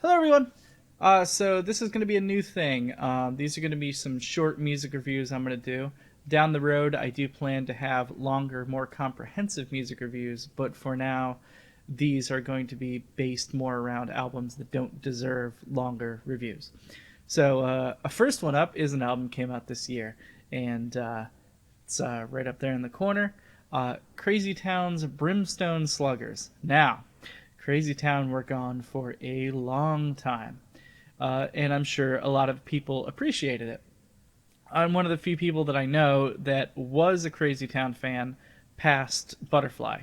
Hello, everyone. So this is going to be a new thing. These are going to be some short music reviews I'm going to do. Down the road, I do plan to have longer, more comprehensive music reviews, but for now, these are going to be based more around albums that don't deserve longer reviews. So, a first one up is an album came out this year, and it's right up there in the corner. Crazy Town's Brimstone Sluggers. Now, Crazy Town were gone for a long time, and I'm sure a lot of people appreciated it. I'm one of the few people that I know that was a Crazy Town fan past Butterfly.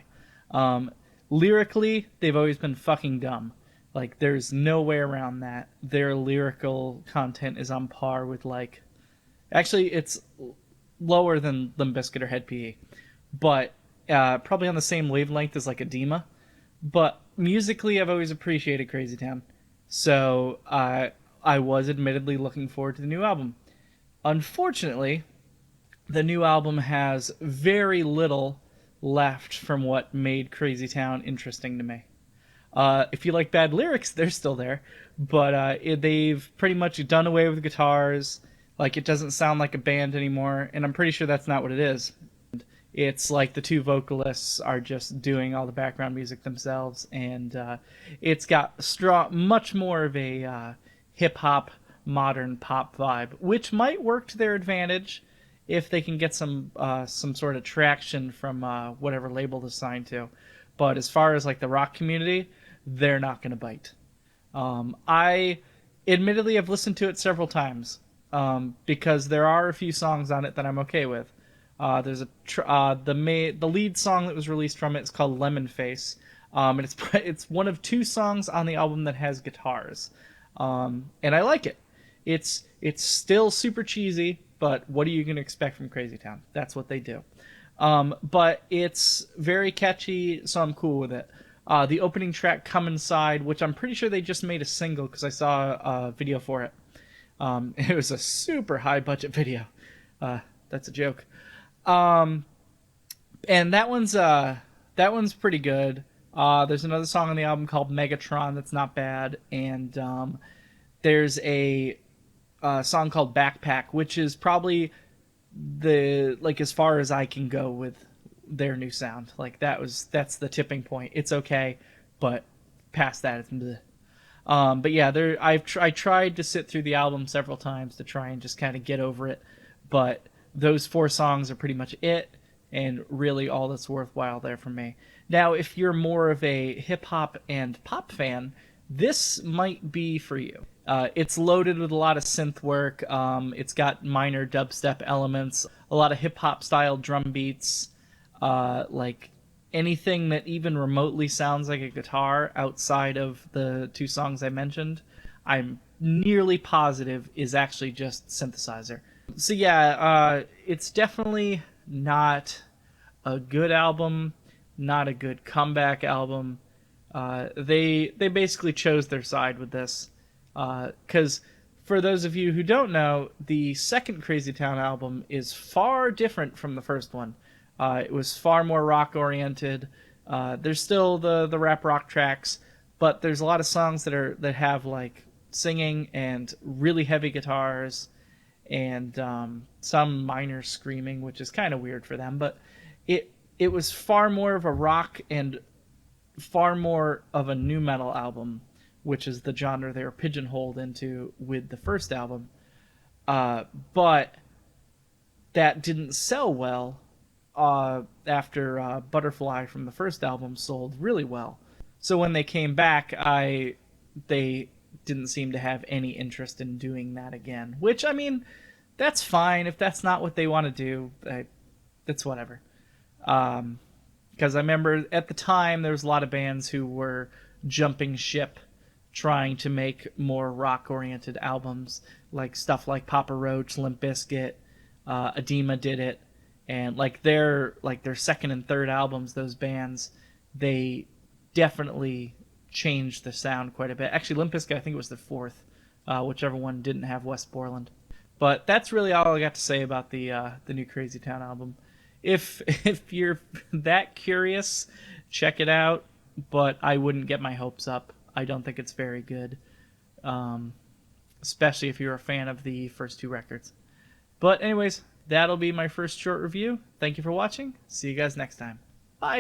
Um, Lyrically, they've always been fucking dumb. Like, there's no way around that. Their lyrical content is on par with, like, actually, it's lower than Limp Bizkit or Head PE, but probably on the same wavelength as, like, Edema. But musically, I've always appreciated Crazy Town. So I was admittedly looking forward to the new album. Unfortunately, the new album has very little left from what made Crazy Town interesting to me. If you like bad lyrics, they're still there, but they've pretty much done away with guitars. Like, it doesn't sound like a band anymore, and I'm pretty sure that's not what it is. It's like the two vocalists are just doing all the background music themselves, and it's got much more of a hip hop, modern pop vibe, which might work to their advantage if they can get some sort of traction from whatever label they're signed to. But as far as like the rock community, they're not going to bite. I admittedly have listened to it several times because there are a few songs on it that I'm okay with. There's the lead song that was released from it is called Lemon Face, and it's one of two songs on the album that has guitars, and I like it. It's still super cheesy, but what are you gonna expect from Crazy Town? That's what they do. But it's very catchy, so I'm cool with it. The opening track, "Come Inside," which I'm pretty sure they just made a single because I saw a video for it. It was a super high budget video. That's a joke. Um, and that one's pretty good. There's another song on the album called Megatron that's not bad, and there's a song called Backpack, which is probably the like as far as I can go with their new sound. Like that's the tipping point. It's okay, but past that it's bleh. But yeah, I tried to sit through the album several times to try and just kind of get over it, but those four songs are pretty much it, and really all that's worthwhile there for me. Now, if you're more of a hip hop and pop fan, this might be for you. It's loaded with a lot of synth work. It's got minor dubstep elements, a lot of hip hop style drum beats, like anything that even remotely sounds like a guitar outside of the two songs I mentioned, I'm nearly positive is actually just synthesizer. So yeah, it's definitely not a good album, not a good comeback album. They basically chose their side with this, because for those of you who don't know, the second Crazy Town album is far different from the first one. It was far more rock oriented. There's still the rap rock tracks, but there's a lot of songs that have like singing and really heavy guitars and some minor screaming, which is kind of weird for them. But it was far more of a rock and far more of a nu metal album, which is the genre they were pigeonholed into with the first album. But that didn't sell well after Butterfly from the first album sold really well. So when they came back, they didn't seem to have any interest in doing that again. Which, I mean, that's fine if that's not what they want to do. That's whatever. Because I remember at the time there was a lot of bands who were jumping ship, trying to make more rock-oriented albums, like stuff like Papa Roach, Limp Bizkit, Edema did it, and like their second and third albums, those bands, they definitely changed the sound quite a bit. Actually, Limp Bizkit, I think it was the fourth, whichever one didn't have West Borland. But that's really all I got to say about the new Crazy Town album. If you're that curious, check it out. But I wouldn't get my hopes up. I don't think it's very good. especially if you're a fan of the first two records. But anyways, that'll be my first short review. Thank you for watching. See you guys next time. Bye.